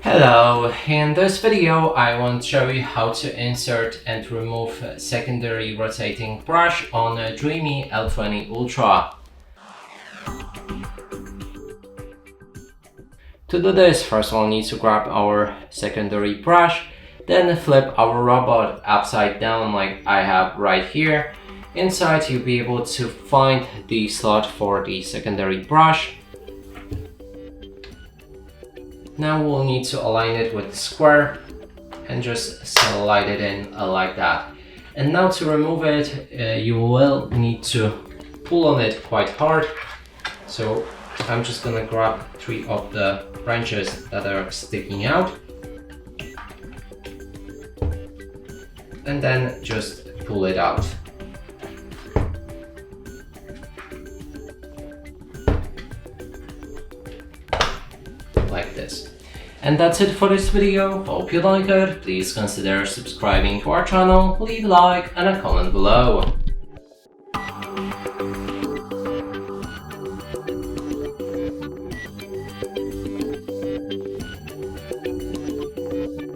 Hello, in this video I want to show you how to insert and remove a secondary rotating brush on a DREAME L20 ULTRA. To do this, first we'll need to grab our secondary brush, then flip our robot upside down like I have right here. Inside you'll be able to find the slot for the secondary brush. Now we'll need to align it with the square and just slide it in like that. And now to remove it, you will need to pull on it quite hard. So I'm just gonna grab 3 of the branches that are sticking out. And then just pull it out. Like this. And that's it for this video. Hope you like it. Please consider subscribing to our channel, leave a like and a comment below.